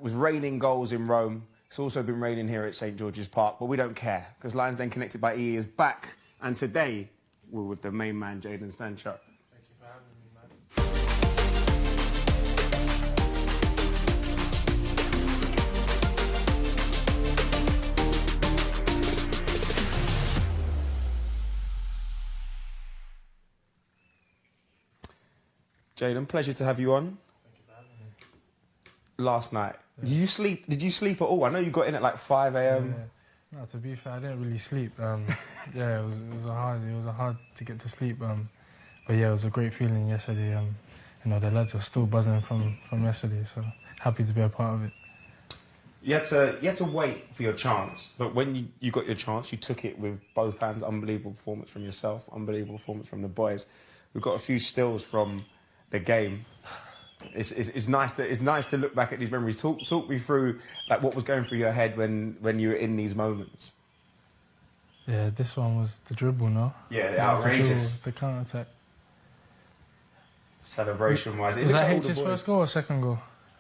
was raining goals in Rome. It's also been raining here at St George's Park, but we don't care because Lions Den Connected by EE is back, and today we're with the main man, Jadon Sancho. Thank you for having me, man. Jadon, pleasure to have you on. Thank you for having me. Last night, Yeah. did you sleep at all? I know you got in at like 5 a.m. Yeah. No, to be fair, I didn't really sleep. Yeah, it was hard to get to sleep. But yeah, it was a great feeling yesterday. You know, the lads are still buzzing from yesterday, so happy to be a part of it. You had to wait for your chance, but when you got your chance, you took it with both hands. Unbelievable performance from yourself, unbelievable performance from the boys. We've got a few stills from the game. It's nice to look back at these memories. Talk me through like what was going through your head when you were in these moments. Yeah, this one was the dribble, no? Yeah, outrageous. The counter-attack. Celebration-wise, Was that H's first goal or second goal?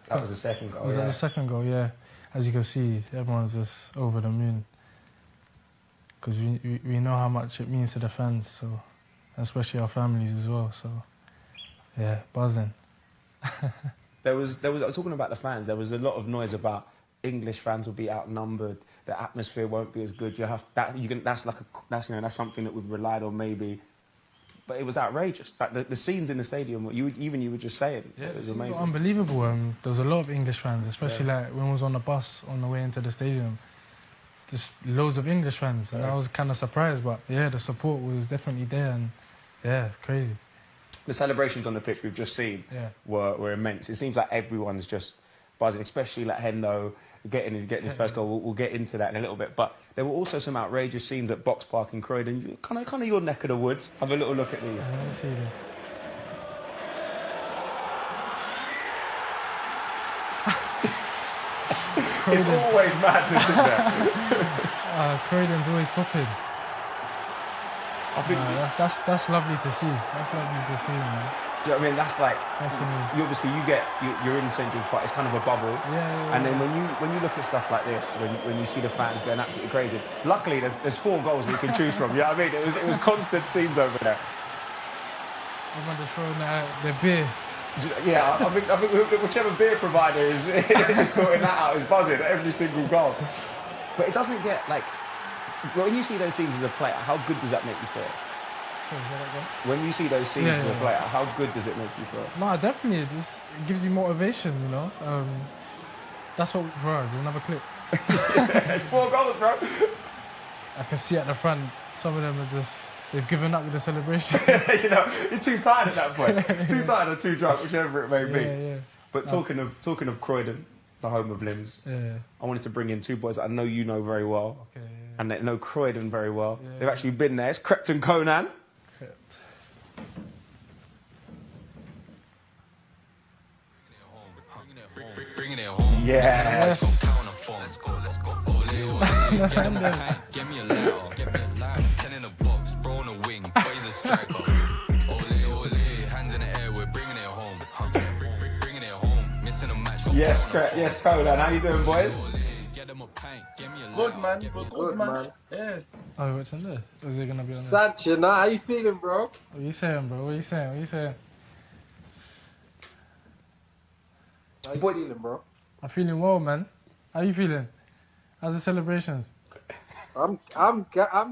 That was the second goal. Was that the second goal? Yeah. As you can see, everyone's just over the moon because we know how much it means to the fans, so especially our families as well. So yeah, buzzing. There was talking about the fans. There was a lot of noise about English fans will be outnumbered. The atmosphere won't be as good. That's something that we've relied on maybe. But it was outrageous. Like the scenes in the stadium. You were just saying. Yeah, it was the amazing. Were unbelievable. There was a lot of English fans, especially like when we was on the bus on the way into the stadium. Just loads of English fans, and I was kind of surprised. But yeah, the support was definitely there, and yeah, crazy. The celebrations on the pitch we've just seen were immense. It seems like everyone's just buzzing, especially like Hendo getting his first goal. We'll get into that in a little bit. But there were also some outrageous scenes at Box Park in Croydon. Kind of your neck of the woods. Have a little look at these. Let me see them. It's always madness, isn't there? Croydon's always popping. I think that's lovely to see. That's lovely to see, man. Do you know what I mean? That's like, Definitely. you're in St George's Park. It's kind of a bubble. Yeah. And then when you look at stuff like this, when you see the fans going absolutely crazy, luckily there's 4 goals we can choose from. You know what I mean? It was constant scenes over there. Everyone just throwing their beer. Yeah, I think whichever beer provider is sorting that out is buzzing at every single goal. But it doesn't get like, when you see those scenes as a player, how good does that make you feel? Sorry, say that again? When you see those scenes as a player, how good does it make you feel? No, definitely. It gives you motivation, you know. That's what for us. Another clip. It's 4 goals, bro. I can see at the front, some of them are they've given up with the celebration. You know, you're too tired at that point. Too tired or too drunk, whichever it may be. Yeah. But talking of Croydon, the home of Limbs, I wanted to bring in 2 boys that I know you know very well. Okay. And they know Croydon very well. Yeah. They've actually been there. It's Krept and Konan. Bringing it home. Yes. Let's go. Get me a lighter. Get me a lighter. 10 in a box, bro on a wing. Boys a striker. Ole, hands in the air. We're bringing it home. Bringing it home. Missing a match. Yes, Krept. Yes, Konan. How you doing, boys? Good man. Yeah. Oh, what's in there? Is it gonna be on there? Sancho, now how you feeling, bro? What are you saying, bro? What are you saying? How you feeling, bro? I'm feeling well, man. How you feeling? How's the celebrations? I'm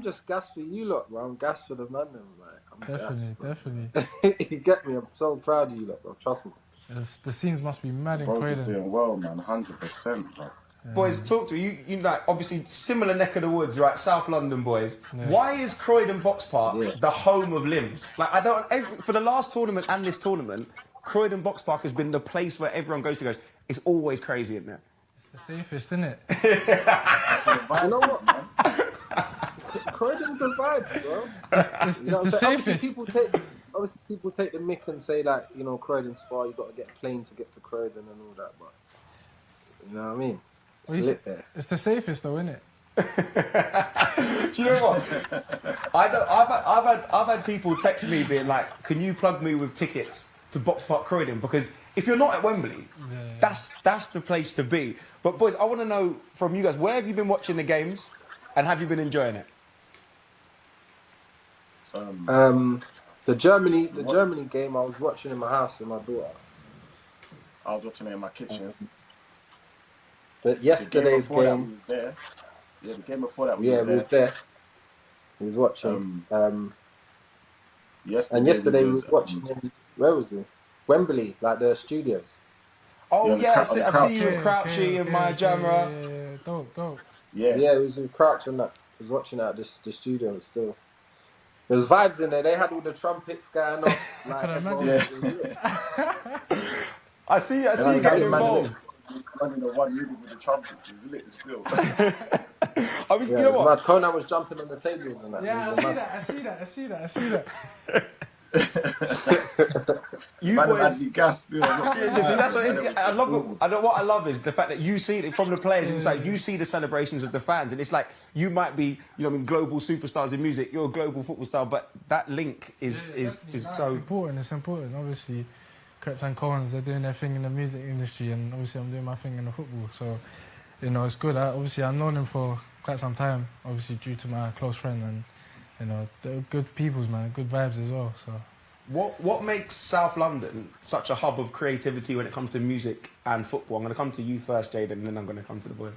just gassed for you lot, bro. I'm gassed for the man, Definitely. You get me? I'm so proud of you lot, bro. Trust me. The scenes must be mad in Bro's is Croydon. doing well, man. 100%, bro. Boys, talk to me. You like, obviously, similar neck of the woods, right? South London boys. Yeah. Why is Croydon Box Park the home of Limbs? Like, for the last tournament and this tournament, Croydon Box Park has been the place where everyone goes, it's always crazy in there. It's the safest, isn't it? You know what, man? Croydon's the vibe, bro. It's the safest. Obviously, people take the mick and say, like, you know, Croydon's far, you've got to get a plane to get to Croydon and all that, but you know what I mean? It's lit there. It's the safest, though, isn't it? Do you know what? I've had people text me being like, "Can you plug me with tickets to Box Park Croydon?" Because if you're not at Wembley, that's the place to be. But boys, I want to know from you guys, where have you been watching the games, and have you been enjoying it? The Germany game I was watching in my house with my daughter. I was watching it in my kitchen. But yesterday's the game before that game, we was there. Yeah, the game before that we we was there. We was watching. Yesterday we was watching. Where was we? Wembley, like the studios. Oh Yeah, yeah, the I see you and Crouchy and my Jamra. Yeah, dope. Yeah. Yeah, it was with Crouch and that. I was watching that at the studio still. There's vibes in there. They had all the trumpets going on. I can imagine. I see you getting involved. Running the one unit with the trumpets, it was lit still. I mean, you know what? Conan was jumping on the tables and that. Yeah, I see that. You Man, boys, gas, you know, see, that's what it is. I love it. What I love is the fact that you see it from the players inside. You see the celebrations of the fans, and it's like you might be, global superstars in music. You're a global football star, but that link is so important. It's important. Obviously, Krept Konan, they're doing their thing in the music industry, and obviously I'm doing my thing in the football. So, it's good. Obviously, I've known them for quite some time. Obviously, due to my close friend, and they're good peoples, man. Good vibes as well. So. What makes South London such a hub of creativity when it comes to music and football? I'm going to come to you first, Jadon, and then I'm going to come to the boys.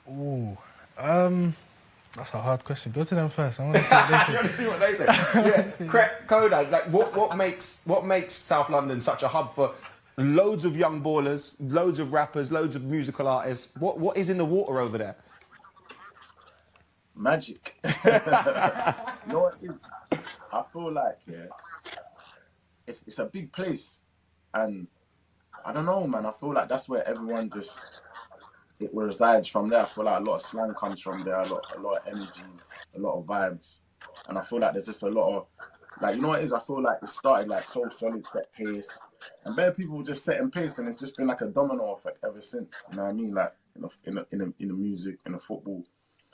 Ooh, that's a hard question. Go to them first. I want to see what they say. You want to see what they say? Yeah, Krept Konan. Like, what makes South London such a hub for loads of young ballers, loads of rappers, loads of musical artists? What is in the water over there? Magic. You know what it is? I feel like it's a big place, and I don't know, man. I feel like that's where everyone it resides from there. I feel like a lot of slang comes from there, a lot of energies, a lot of vibes, and I feel like there's just a lot of you know what it is. I feel like it started like so solid, set pace, and bare people just setting pace, and it's just been like a domino effect ever since. You know what I mean? Like in the music, in the football.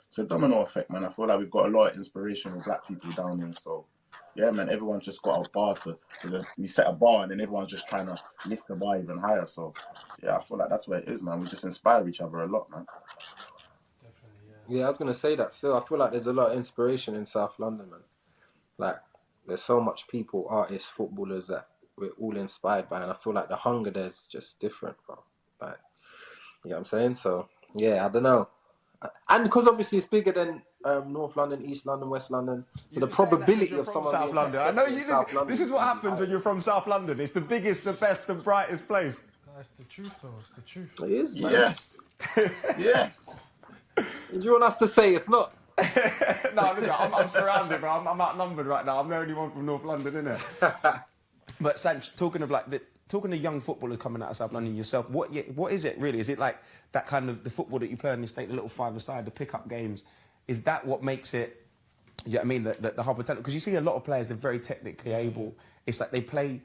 It's a domino effect, man. I feel like we've got a lot of inspirational black people down here. So, yeah, man, everyone's just got a bar we set a bar and then everyone's just trying to lift the bar even higher. So, yeah, I feel like that's where it is, man. We just inspire each other a lot, man. Definitely, yeah. I was going to say that still. I feel like there's a lot of inspiration in South London, man. Like, there's so much people, artists, footballers that we're all inspired by. And I feel like the hunger there's just different, bro. Like, you know what I'm saying? So, yeah, I don't know. And because obviously it's bigger than North London, East London, West London, so the probability of someone South being London. I know you. This is what is happens when you're from South London. It's the biggest, the best, the brightest place. That's the truth, though. It's the truth. It is, man. Yes. Yes. Do you want us to say it's not? No, listen, I'm surrounded, bro. I'm outnumbered right now. I'm the only one from North London, innit? But Sanch, talking to young footballers coming out of South London yourself, what is it really? Is it like that kind of the football that you play on the state, the little five-a-side, the pick-up games? Is that what makes it, you know what I mean, the hub of talent? Because you see a lot of players, they're very technically able. It's like they play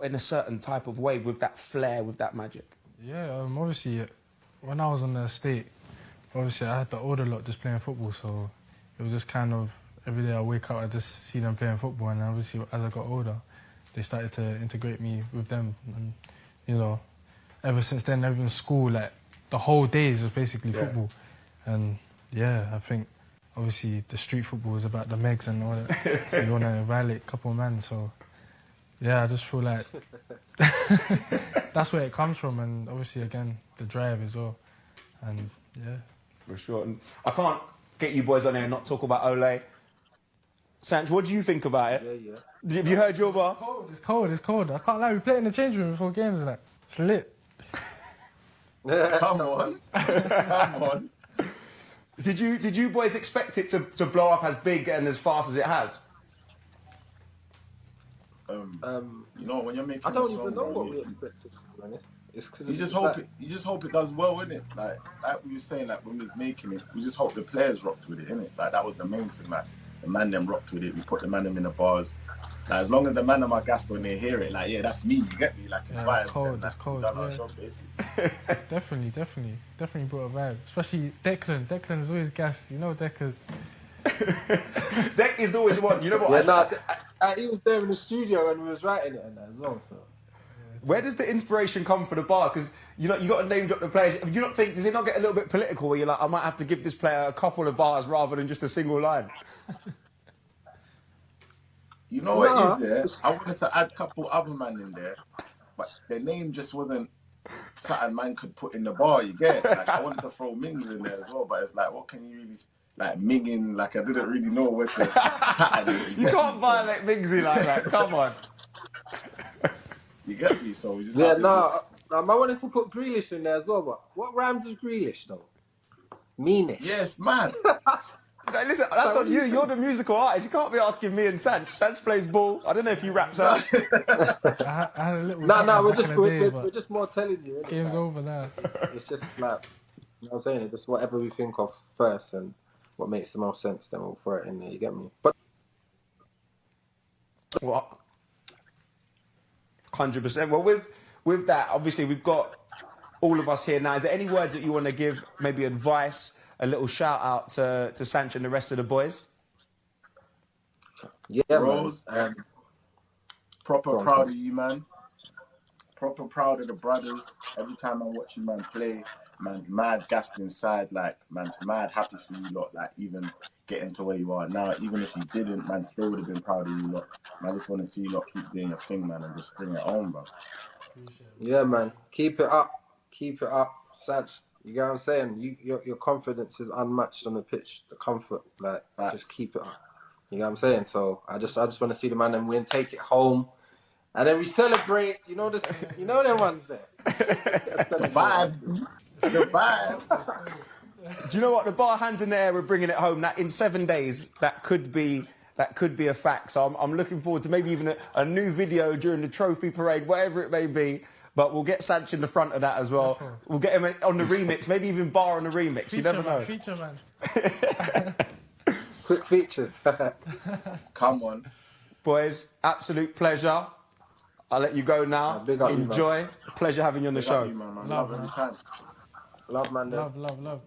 in a certain type of way with that flair, with that magic. Yeah, obviously, when I was on the estate, obviously I had the older lot just playing football, so it was just kind of, every day I wake up, I just see them playing football, and obviously as I got older, they started to integrate me with them, and ever since then, even school, like the whole day is just basically football, and yeah, I think obviously the street football is about the megs and all that, so you want to violate a couple of men, so yeah, I just feel like that's where it comes from, and obviously again the drive as well, and yeah, for sure. And I can't get you boys on here and not talk about Ole. Sanch, what do you think about it? Yeah. Have you heard your bar? It's cold. I can't lie, we play in the change room before games and that. It's lit. Come on. Did you boys expect it to blow up as big and as fast as it has? You know, when you're making I don't a song, even know bro, what we expected, to be honest. It's because you just hope it does well, innit? Like we were saying, like when we was making it, we just hope the players rocked with it, innit? Like that was the main thing. Like the man them rocked with it. We put the man them in the bars. Like as long as the man them are gassed when they hear it, like yeah, that's me. You get me? Like inspired. It's cold. Them, like, It's cold. Done our Yeah. job, basically. Definitely brought a vibe. Especially Declan. Declan's always gassed. You know Declan. Deck is always one. You know what? Yeah, he was there in the studio when we was writing it and that as well. So Where does the inspiration come for the bar? Because you got to name drop the players. Do you not think, does it not get a little bit political where you're like, I might have to give this player a couple of bars rather than just a single line? You know what it is, yeah? I wanted to add a couple other man in there, but their name just wasn't something man could put in the bar, you get it? Like, I wanted to throw Mings in there as well, but it's like, what can you really, like, Minging, like, I didn't really know what the pattern is. You can't violate Mingsy like that, come on. You get me? So we just have to I wanted to put Grealish in there as well, but what rhymes with Grealish, though? Meanish. Yes, man. Listen, that's on you. You're the musical artist. You can't be asking me and Sanch. Sanch plays ball. I don't know if you rap, Sanch. I had a little. We're just more telling you. Game's over now. It's just like, you know what I'm saying? It's just whatever we think of first and what makes the most sense, then we'll throw it in there. You get me? But what? 100%. Well, with that, obviously, we've got all of us here now. Is there any words that you want to give, maybe advice, a little shout out to Sancho and the rest of the boys? Yeah, Rose, proper proud of you, man. Proper proud of the brothers. Every time I watch you, man, play, man's mad gassed inside. Like, man's mad happy for you lot. Like, even getting to where you are now. Even if you didn't, man, still would have been proud of you lot. Man, I just want to see you lot keep doing your thing, man, and just bring it home, bro. Yeah, man. Keep it up. Keep it up. Sanch, you get what I'm saying? Your confidence is unmatched on the pitch. The comfort, like, just keep it up. You know what I'm saying? So I just want to see the man and win, take it home, and then we celebrate. You know them ones there. The vibes. The vibes. Do you know what? The bar hands in the air, we're bringing it home. That in 7 days, that could be a fact. So I'm looking forward to maybe even a new video during the trophy parade, whatever it may be. But we'll get Sanch in the front of that as well. We'll get him on the remix, maybe even Bar on the remix. You never know. Feature, man. Quick features. Come on. Boys, absolute pleasure. I'll let you go now. Big up, enjoy. man. Pleasure having you on the show. You, man. Love every time. Love, man. Love.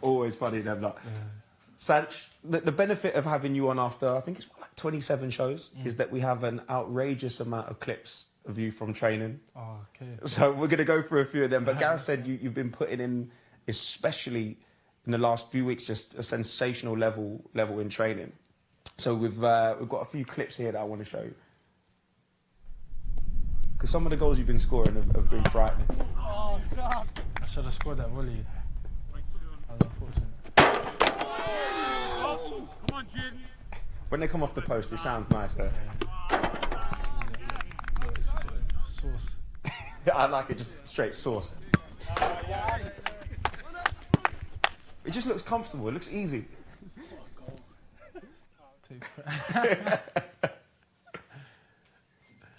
Always funny, them lot. Yeah. Sanch, the benefit of having you on after, I think it's like 27 shows, is that we have an outrageous amount of clips of you from training. Oh, okay. So we're going to go through a few of them. But Gareth said you've been putting in, especially in the last few weeks, just a sensational level in training. So we've got a few clips here that I want to show you. Because some of the goals you've been scoring have been frightening. Oh, stop. I should have scored that volley. That was unfortunate. Oh, come on, Jadon. When they come off the post, it sounds nice, though. Sauce. I like it, just straight sauce. It just looks comfortable. It looks easy.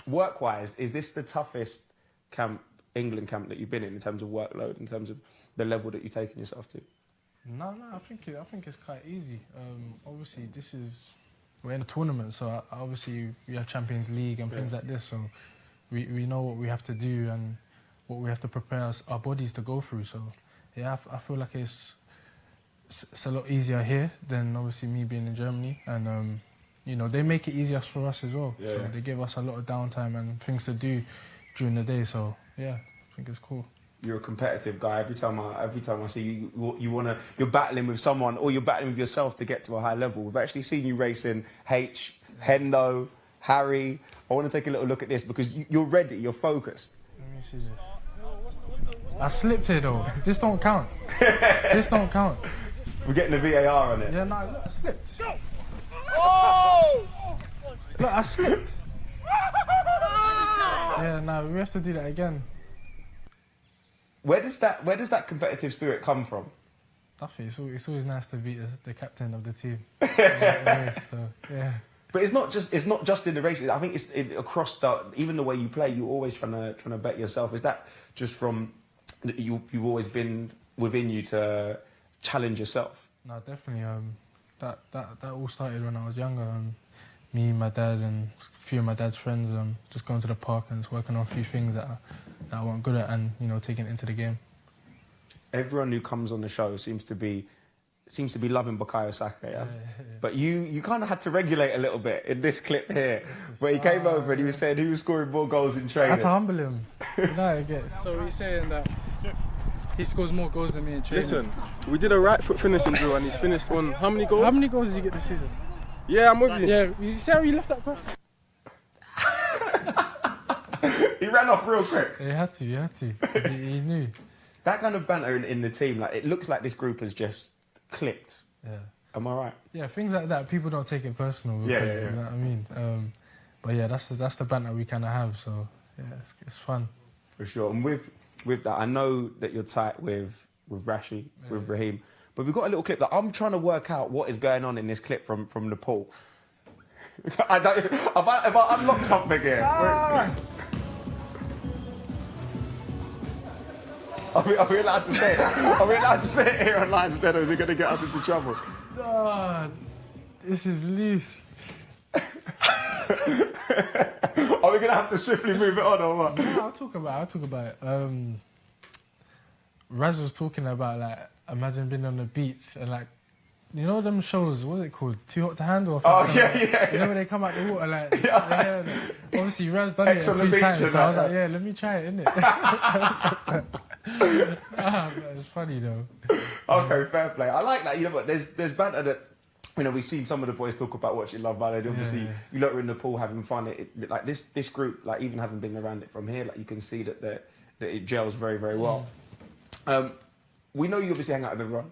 Work-wise, is this the toughest England camp that you've been in terms of workload, in terms of the level that you're taking yourself to? No, I think it's quite easy. Obviously, we're in a tournament, so obviously we have Champions League and things like this, so we know what we have to do and what we have to prepare our bodies to go through. So yeah, I feel like it's a lot easier here than obviously me being in Germany, and they make it easier for us as well. Yeah. So they give us a lot of downtime and things to do during the day. So yeah, I think it's cool. You're a competitive guy. Every time I see you, you're battling with someone or you're battling with yourself to get to a high level. We've actually seen you racing Hendo, Harry. I want to take a little look at this because you're ready, you're focused. Let me see this. I slipped here though. This don't count. This don't count. We're getting the VAR on it. Yeah, no, look, I slipped. Oh! Look, I slipped. Yeah, no, we have to do that again. Where does that competitive spirit come from? Nothing. It's always nice to beat the captain of the team. Yeah. But it's not just in the races. I think it's across even the way you play. You're always trying to bet yourself. Is that just from you've always been within you to challenge yourself? No, definitely. That all started when I was younger. Me, my dad, and a few of my dad's friends just going to the park and just working on a few things that I wasn't good at and taking it into the game. Everyone who comes on the show seems to be seems to be loving Bukayo Saka, yeah? But you kind of had to regulate a little bit in this clip here, where he came over and he was saying he was scoring more goals in I training. had to humble him. You know, I guess. So he's saying that he scores more goals than me in training. Listen, we did a right foot finishing drill and he's finished on how many goals? How many goals did you get this season? Yeah, I'm with you. Yeah, you see how he left that question? He ran off real quick. He had to. He knew. That kind of banter in the team, like, it looks like this group has just clicked. Yeah. Am I right? Yeah, things like that, people don't take it personal. Because, Yeah. You know what I mean? But yeah, that's the banter we kind of have. So yeah, it's fun. For sure. And with that, I know that you're tight with Rashi, with Raheem, but we've got a little clip that I'm trying to work out what is going on in this clip from Nepal. Have I unlocked something here? Are we allowed to say it? Are we allowed to say it here online instead, or is it going to get us into trouble? No, this is loose. Are we going to have to swiftly move it on, or what? No, I'll talk about it. Raz was talking about, like, imagine being on the beach and, like, you know them shows, what's it called? Too Hot to Handle? Or something like that? You know when they come out the water, like, yeah, obviously Raz done it a few times, so I was like, yeah, let me try it, innit? It's funny though. Okay, fair play. I like that, you know, but there's banter that, you know, we've seen some of the boys talk about watching Love Island. Obviously, you lot are in the pool having fun. Like this group, like even having been around it from here, like you can see that it gels very, very well. We know you obviously hang out with everyone,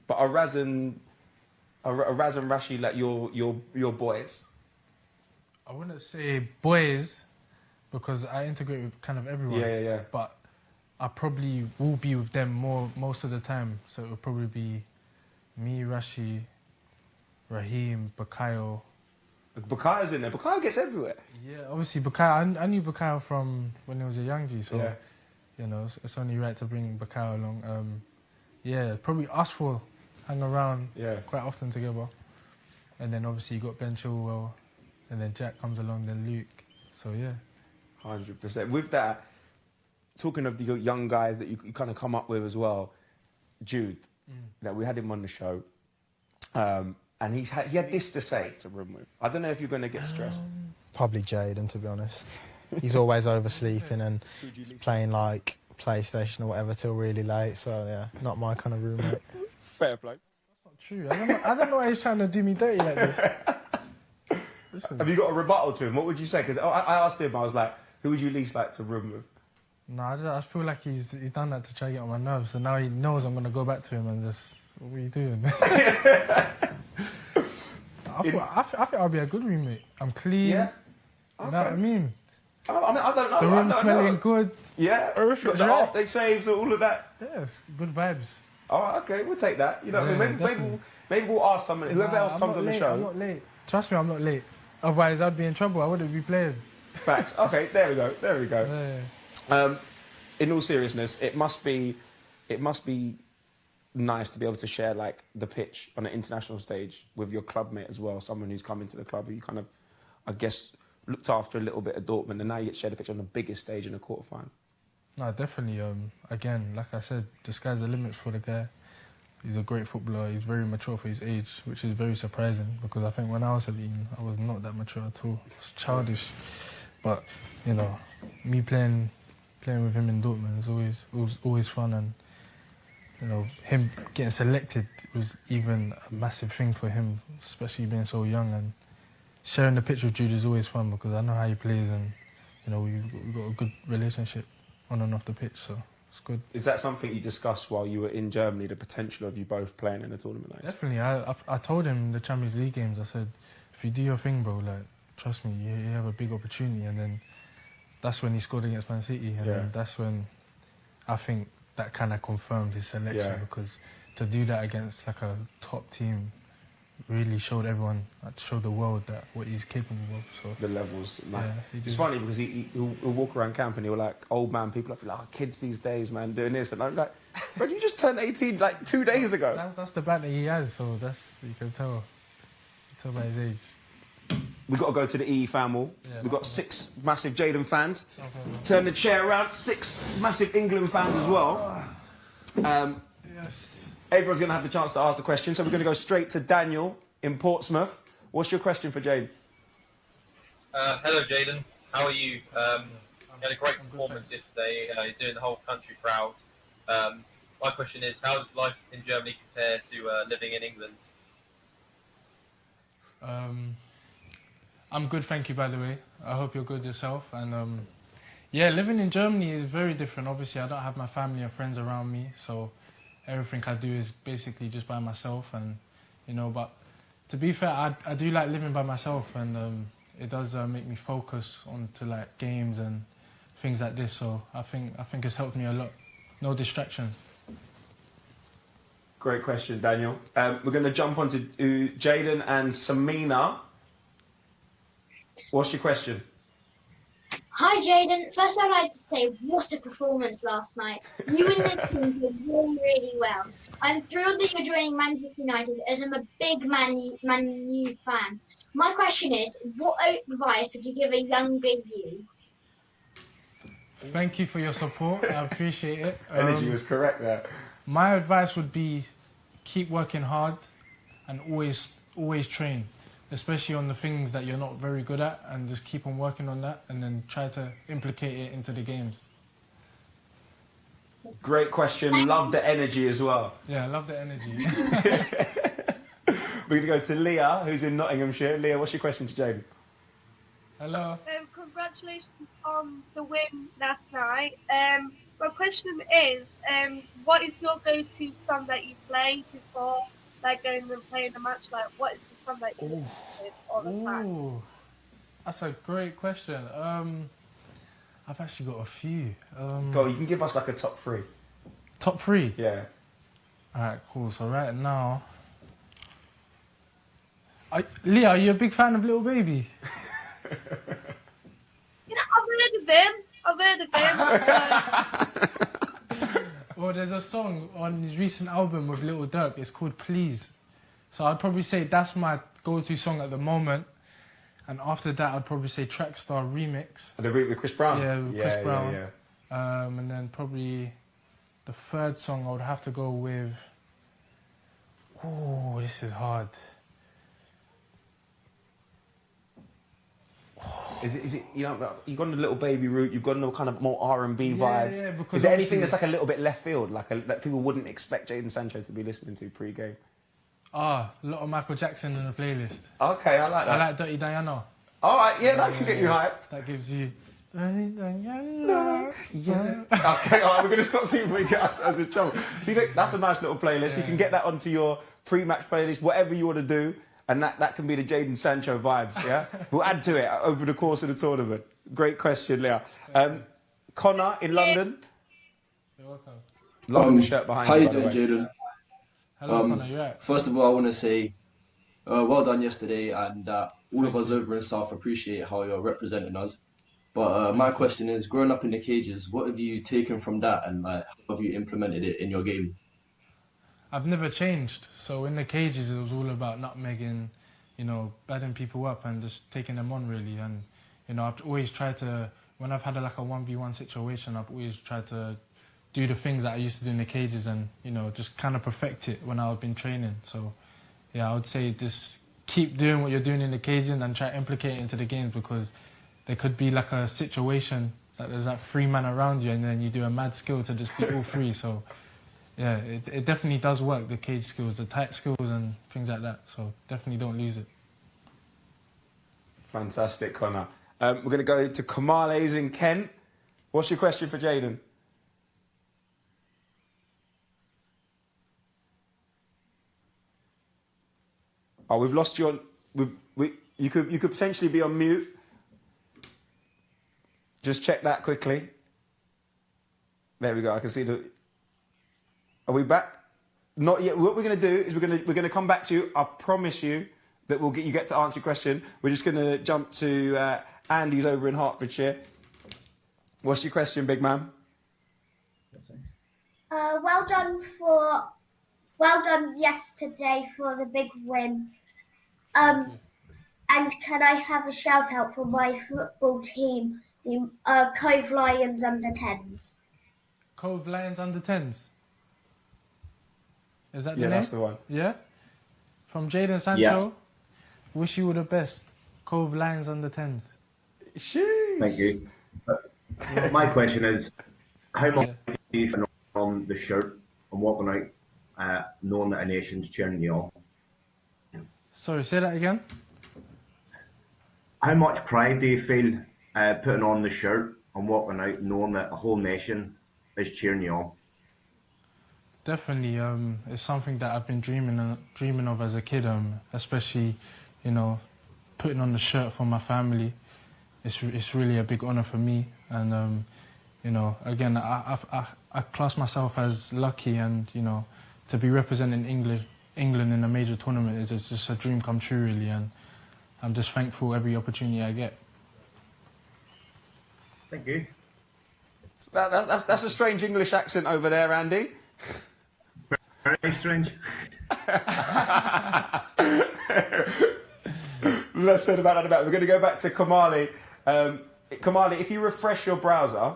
but are Raz and Rashi like your boys? I wouldn't say boys because I integrate with kind of everyone. Yeah. But I probably will be with them most of the time. So it will probably be me, Rashi, Raheem, Bukayo. Bukayo's in there. Bukayo gets everywhere. Yeah, obviously Bukayo. I knew Bukayo from when he was a young G, so you know it's only right to bring Bukayo along. Yeah, probably us four hang around quite often together, and then obviously you got Ben Chilwell, and then Jack comes along, then Luke. So yeah, 100%. With that, talking of the young guys that you kind of come up with as well, Jude. That we had him on the show. And he had this to say to room with. I don't know if you're going to get stressed. Probably Jadon, to be honest. He's always oversleeping and playing like PlayStation or whatever till really late. So yeah, not my kind of roommate. Fair play. that's not true. I don't know why he's trying to do me dirty like this. Listen. Have you got a rebuttal to him? What would you say? Because I asked him, I was like, who would you least like to room with? No, I feel like he's done that to try to get on my nerves. So now he knows I'm going to go back to him and just, what are you doing? I think I'll be a good roommate. I'm clean. Yeah. You know what I mean? I don't know. The room's smelling good. Yeah. Everything's The right. after shaves, all of that. Yes, good vibes. Oh, okay, we'll take that. You know, Yeah, maybe we'll ask someone, whoever else comes on the show. I'm not late. Trust me, I'm not late. Otherwise, I'd be in trouble. I wouldn't be playing. Facts. Okay, there we go. Yeah. In all seriousness, it must be nice to be able to share like the pitch on an international stage with your clubmate as well, someone who's come into the club who you kind of, I guess, looked after a little bit at Dortmund, and now you get to share the pitch on the biggest stage in a quarterfinal. No, definitely. Again, like I said, the sky's the limit for the guy. He's a great footballer. He's very mature for his age, which is very surprising because I think when I was 17, I was not that mature at all. I was childish. But, you know, me playing with him in Dortmund was always fun, and you know, him getting selected was even a massive thing for him, especially being so young. And sharing the pitch with Jude is always fun because I know how he plays, and you know, we've got a good relationship on and off the pitch, so it's good. Is that something you discussed while you were in Germany, the potential of you both playing in a tournament like this? Definitely. I told him in the Champions League games, I said, if you do your thing, bro, like, trust me, you have a big opportunity. And then that's when he scored against Man City, and then that's when I think that kind of confirmed his selection, because to do that against like a top team really showed everyone, showed the world that what he's capable of. So the levels, man. Yeah, it's funny because he'll walk around camp and he'll like old man people. I feel like kids these days, man, doing this, and I'm like, bro, you just turned 18 like 2 days ago. That's the banter he has. So that's, you can tell by his age. We've got to go to the EE fan wall. We've got 6 massive Jadon fans. Turn the chair around, 6 massive England fans as well. Yes. everyone's going to have the chance to ask the question, so we're going to go straight to Daniel in Portsmouth. What's your question for Jade? Hello, Jadon. How are you? You had a great performance yesterday. You're doing the whole country proud. My question is, how does life in Germany compare to living in England? I'm good, thank you, by the way. I hope you're good yourself. And yeah, living in Germany is very different. Obviously, I don't have my family and friends around me, so everything I do is basically just by myself. And you know, but to be fair, I do like living by myself, and it does make me focus onto like games and things like this. So I think it's helped me a lot. No distraction. Great question, Daniel. We're going to jump on to Jadon and Samina. What's your question? Hi, Jadon. First, I'd like to say, what a performance last night. You and the team did really, really well. I'm thrilled that you're joining Manchester United, as I'm a big Man U fan. My question is, what advice would you give a younger you? Thank you for your support. I appreciate it. Energy was correct there. My advice would be keep working hard and always train, especially on the things that you're not very good at, and just keep on working on that and then try to implicate it into the games. Great question. Love the energy as well. Yeah, I love the energy. We're going to go to Leah, who's in Nottinghamshire. Leah, what's your question to Jadon? Hello. Congratulations on the win last night. My question is, what is your go-to song that you play before like going and playing a match? Like, what is the song that you listen to all the time? That's a great question. I've actually got a few. Go, you can give us like a top three. Top three? Yeah. Alright, cool. So right now... Leah, are you a big fan of Little Baby? You know, I've heard of him. Well, there's a song on his recent album with Little Durk. It's called Please. So I'd probably say that's my go-to song at the moment. And after that, I'd probably say Trackstar Remix. The remix with Chris Brown? Yeah, with Chris Brown. Yeah. And then probably the third song I would have to go with... Oh, this is hard. Is it, you know, you've gone the Little Baby route, you've gone the kind of more R&B vibes. Yeah, because is there anything that's like a little bit left field, like that people wouldn't expect Jadon Sancho to be listening to pre-game? A lot of Michael Jackson in the playlist. Okay, I like that. I like Dirty Diana. All right, yeah, that can get you hyped. That gives you... Dirty Diana. Yeah. Okay, all right, we're going to stop seeing if we get ourselves in trouble. See, look, that's a nice little playlist. Yeah. You can get that onto your pre-match playlist, whatever you want to do. And that can be the Jadon Sancho vibes, yeah? We'll add to it over the course of the tournament. Great question, Leah. Connor in London. You're welcome. Loving the shirt behind you, by the way. How you doing, Jadon? Hello, Connor, you right? First of all, I want to say well done yesterday, and all of us over in South appreciate how you're representing us. But my question is, growing up in the cages, what have you taken from that, and like, how have you implemented it in your game? I've never changed. So in the cages, it was all about nutmegging, you know, badding people up and just taking them on, really. And, you know, I've always tried to, when I've had like a 1v1 situation, I've always tried to do the things that I used to do in the cages and, you know, just kind of perfect it when I've been training. So, yeah, I would say just keep doing what you're doing in the cages and try to implicate it into the games, because there could be like a situation that there's like 3 men around you and then you do a mad skill to just beat all 3. So, yeah, it definitely does work, the cage skills, the tight skills and things like that. So definitely don't lose it. Fantastic, Connor. We're going to go to Kamales in Kent. What's your question for Jadon? Oh, we've lost you on... You could potentially be on mute. Just check that quickly. There we go. I can see the... Are we back? Not yet. What we're going to do is we're going to come back to you. I promise you that you get to answer your question. We're just going to jump to Andy, who's over in Hertfordshire. What's your question, big man? Well done yesterday for the big win. And can I have a shout out for my football team, the Cove Lions under 10s? Cove Lions under 10s? Is that the Yeah, name? that's the one. Yeah? From Jadon Sancho. Yeah. Wish you all the best. Cove Lions under 10s. Jeez. Thank you. My question is, how much do you feel on the shirt and walking out knowing that a nation's cheering you on? Sorry, say that again? How much pride do you feel putting on the shirt and walking out knowing that a whole nation is cheering you on? Definitely, it's something that I've been dreaming of as a kid, especially, you know, putting on the shirt for my family. It's really a big honour for me, and you know, again, I class myself as lucky, and you know, to be representing England in a major tournament is just a dream come true, really, and I'm just thankful every opportunity I get. Thank you. That's a strange English accent over there, Andy. Very strange. Less said about that about. We're going to go back to Kamali. Kamali, if you refresh your browser,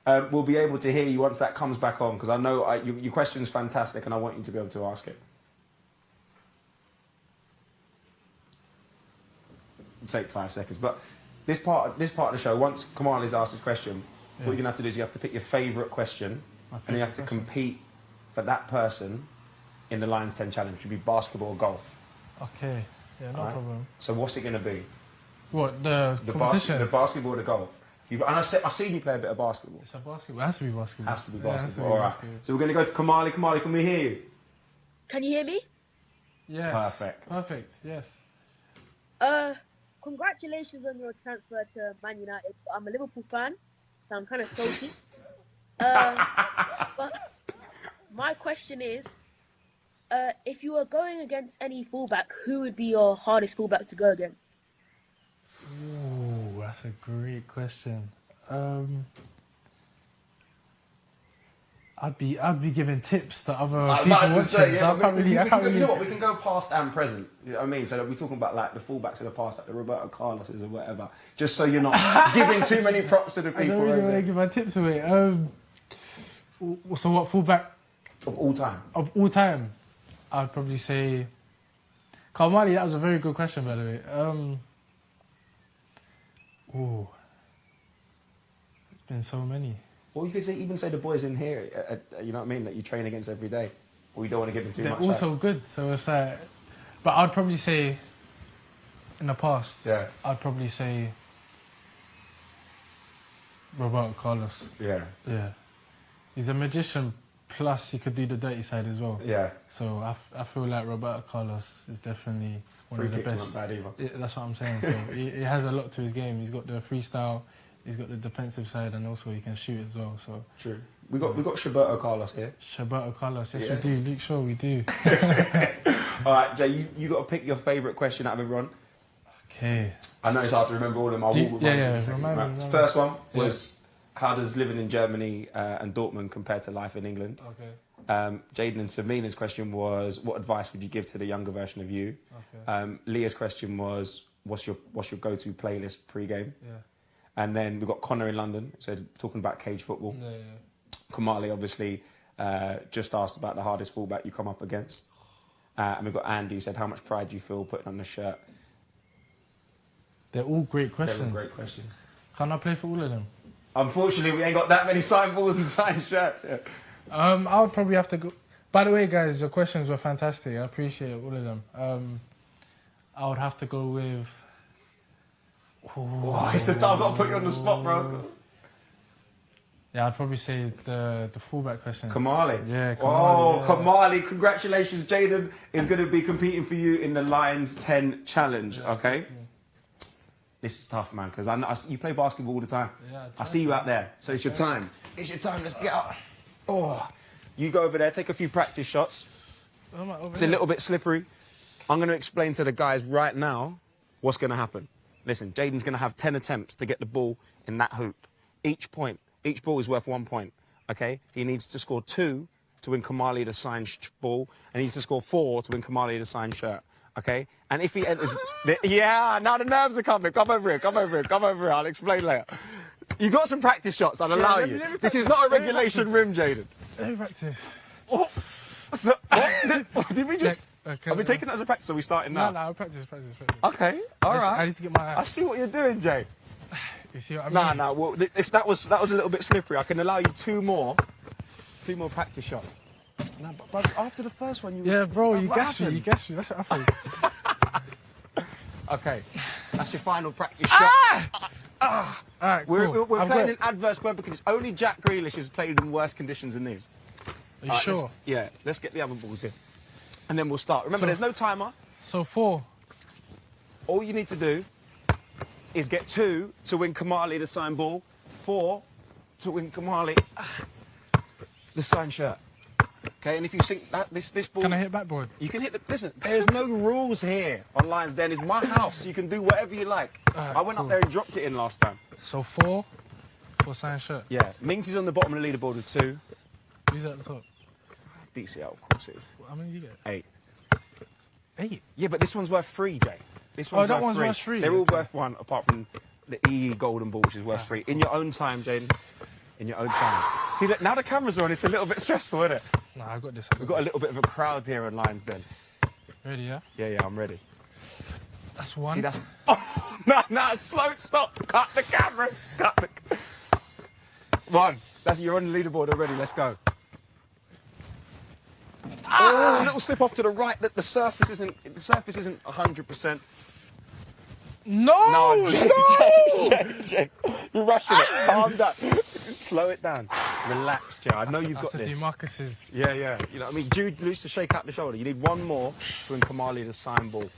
we'll be able to hear you once that comes back on, because I know your question's fantastic and I want you to be able to ask it. It'll take 5 seconds. But this part of the show, once Kamali's asked his question, what you're going to have to do is you have to pick your favourite question and you have to compete for that person in the Lions 10 challenge, which would be basketball or golf. Okay, yeah, no problem. So what's it going to be? What, the competition? The basketball or the golf? And I've seen you play a bit of basketball. It's a basketball. It has to be basketball. Has to be basketball. All right. So we're going to go to Kamali. Kamali, can we hear you? Can you hear me? Yes. Perfect. Perfect, yes. Congratulations on your transfer to Man United. I'm a Liverpool fan, so I'm kind of salty. But my question is, if you were going against any fullback, who would be your hardest fullback to go against? Ooh, that's a great question. I'd be giving tips to other people watching. So I can't really. You know what? We can go past and present. You know what I mean? So we're talking about like the fullbacks of the past, like the Roberto Carloses or whatever. Just so you're not giving too many props to the people. I don't really want to give my tips away. So what fullback of all time? Of all time, I'd probably say Kamali. That was a very good question, by the way. Ooh, it's been so many. Or you could even say the boys in here, you know what I mean, that you train against every day. Or you don't want to give them too much. They're also good, so it's like... But I'd probably say, in the past, I'd probably say Roberto Carlos. Yeah. Yeah. He's a magician, plus he could do the dirty side as well. Yeah. So I feel like Roberto Carlos is definitely one of the best. Not bad either. That's what I'm saying. So he has a lot to his game. He's got the freestyle, he's got the defensive side, and also he can shoot as well. So true. We got Roberto Carlos here. Roberto Carlos, yes we do. Luke Shaw, we do. All right, Jay, you got to pick your favourite question out of everyone. Okay. I know it's hard to remember all of them. I will remind you. First one was how does living in Germany and Dortmund compare to life in England? Okay. Jadon and Samina's question was, what advice would you give to the younger version of you? Okay. Leah's question was, what's your go-to playlist pre-game? Yeah. And then we've got Connor in London, so talking about cage football. Yeah. Kamali obviously just asked about the hardest fullback you come up against. And we've got Andy who said, how much pride do you feel putting on the shirt? They're all great questions. They're all great questions. Can I play for all of them? Unfortunately, we ain't got that many signed balls and signed shirts. Yeah. I would probably have to go... By the way, guys, your questions were fantastic. I appreciate all of them. I would have to go with... It's the time I've got to put you on the spot, bro. Yeah, I'd probably say the fullback question. Kamali. Yeah, Kamali. Oh, yeah. Kamali, congratulations. Jadon is going to be competing for you in the Lions 10 challenge, okay? This is tough, man, because I know you play basketball all the time. Yeah, I see you out there, so it's your time. It's your time, let's get up. Oh, you go over there, take a few practice shots. It's a little bit slippery. I'm going to explain to the guys right now what's going to happen. Listen, Jadon's going to have 10 attempts to get the ball in that hoop. Each ball is worth 1 point, okay? He needs to score 2 to win Kamali the signed ball, and he needs to score 4 to win Kamali the signed shirt, okay? And if he enters... now the nerves are coming. Come over here. I'll explain later. You got some practice shots, I'll allow you. This is not a regulation rim, Jadon. Let me practice. Oh. So, what? Did we just... Are we taking that as a practice or are we starting now? No, practice. Okay, all right. I need to get my... I see what you're doing, Jay. You see what I mean? Nah, well, that was a little bit slippery. I can allow you two more practice shots. No, but after the first one, you... Yeah, bro, you guessed me. That's what I think. Okay, that's your final practice shot. All right, cool. We're playing in adverse weather conditions. Only Jack Grealish has played in worse conditions than these. Are you sure? Let's get the other balls in. And then we'll start. Remember, there's no timer. So 4. All you need to do is get 2 to win Kamali the signed ball, 4 to win Kamali the signed shirt. Okay, and if you sink this ball... Can I hit backboard? You can hit the... Listen, there's no rules here on Lions Den. It's my house. You can do whatever you like. Right, I went up there and dropped it in last time. So 4 for signed shirt? Yeah. Mings is on the bottom of the leaderboard with 2. Who's at the top? DCL, of course it is. How many did you get? 8. 8? Yeah, but this one's worth 3, Jay. This one's that one's worth 3? They're all worth 1, apart from the EE Golden Ball, which is worth 3. In your own time, Jaden. In your own time. See, look, now the cameras are on, it's a little bit stressful, isn't it? No, I got this. We've got a little bit of a crowd here on Lions Den. Ready, yeah? Yeah, I'm ready. That's 1. See, that's... Oh, no, slow, stop. Cut the cameras. 1. You're on the leaderboard already, let's go. Oh, a little slip off to the right. That the surface isn't 100%. No, Jay, you're rushing it. Calm down. Slow it down. Relax, Jay. I know you've got this. Marcus's. Yeah. You know what I mean? Jude needs to shake out the shoulder. You need 1 more to win Kamali the sign ball.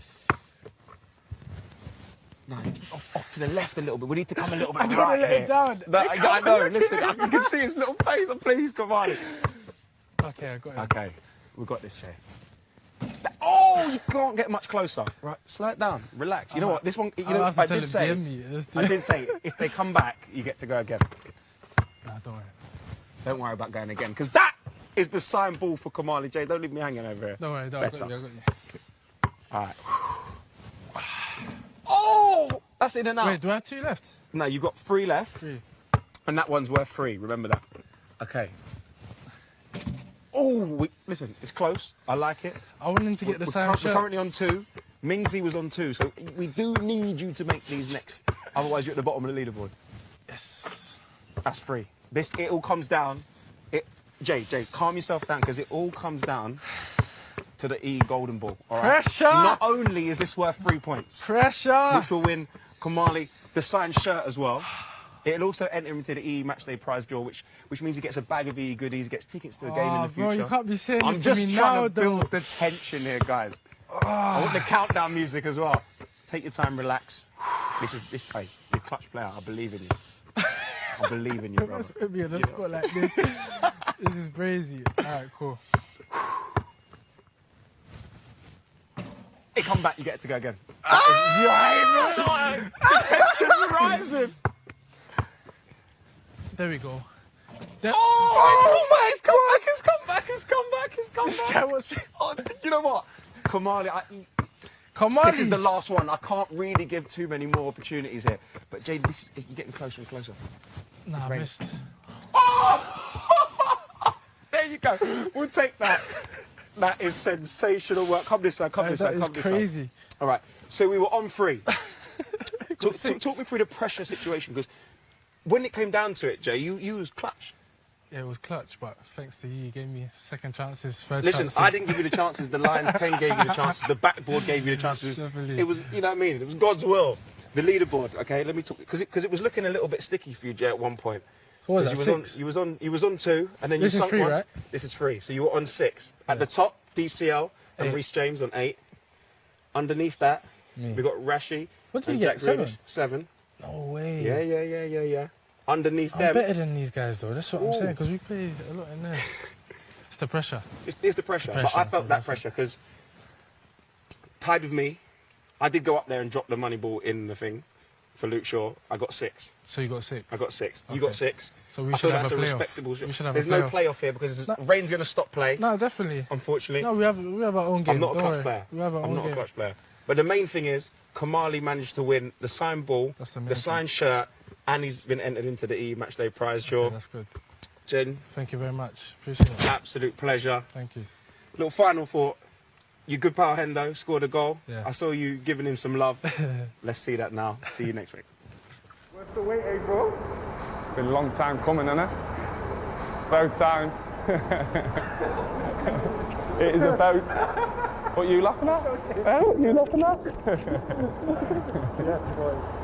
No, off to the left a little bit. We need to come a little bit I don't right want to let here. it down. No, I know. Listen, I can see his little face. Please, Kamali. Okay, I got it. Okay, we've got this, Jay. Oh, you can't get much closer. Right, slow it down. Relax. You know what? This one, I did say, if they come back, you get to go again. No, don't worry. Don't worry about going again, because that is the sign ball for Kamali. Jay, don't leave me hanging over here. Don't worry, I got you. All right. Oh, that's in and out. Wait, do I have 2 left? No, you've got 3 left. 3. And that one's worth 3. Remember that. Okay. Oh, listen, it's close. I like it. I want him to get the same shirt. We're currently on 2. Mingsley was on 2, so we do need you to make these next. Otherwise, you're at the bottom of the leaderboard. Yes. That's 3. It all comes down. Jay, calm yourself down, because it all comes down to the E Golden Ball. All right? Pressure! Not only is this worth 3 points. Pressure! Which will win Kamali the signed shirt as well. It'll also enter into the EE Matchday prize draw, which means he gets a bag of EE goodies, he gets tickets to a game in the future. Bro, you can't be saying I'm this just to me trying now, to build the tension here, guys. I want the countdown music as well. Take your time, relax. Hey, you're a clutch player. I believe in you. I believe in you, bro. Put me on the spot like this. This is crazy. All right, cool. Hey, come back, you get to go again. The tension's rising. There we go. Oh, it's come back. Oh, you know what? Kamali, this is the last one. I can't really give too many more opportunities here. But Jade, you're getting closer and closer. Nah, I missed. Oh! There you go. We'll take that. That is sensational work. Come this side, come this side. That is crazy. All right, so we were on 3. Talk me through the pressure situation, because when it came down to it, Jay, you was clutch. Yeah, it was clutch, but thanks to you gave me second chances, third chances. chances. I didn't give you the chances. The Lions 10 gave you the chances. The backboard gave you the chances. It was, you know what I mean? It was God's will. The leaderboard, okay? Let me talk, because it was looking a little bit sticky for you, Jay, at one point. So what was that, 6? You was on 2, and then this you sunk 3, one. Right? This is 3, so you were on 6. At the top, DCL and Reece James on 8. Underneath that, we got Rashi. What did and you get? Jack Grealish, 7. No way. Yeah. Underneath them. I'm better than these guys, though. That's what I'm saying, because we play a lot in there. It's the pressure. It's the pressure. But I felt that pressure, because tied with me, I did go up there and drop the money ball in the thing for Luke Shaw. I got 6. So you got 6? I got 6. Okay. You got 6. So we should have a respectable shot. There's no playoff here, because Rain's going to stop play. No, definitely. Unfortunately. No, we have our own game. I'm not a clutch player. I'm not a clutch player. But the main thing is, Kamali managed to win the signed ball, the signed shirt, and he's been entered into the E Matchday prize draw. Okay, that's good. Jen. Thank you very much. Appreciate it. Absolute pleasure. Thank you. Little final thought. You good pal Hendo scored a goal. Yeah. I saw you giving him some love. Let's see that now. See you next week. What's the wait, bro? It's been a long time coming, isn't it? About time. It is about. What are you laughing at? What are you laughing at? Yes, boys.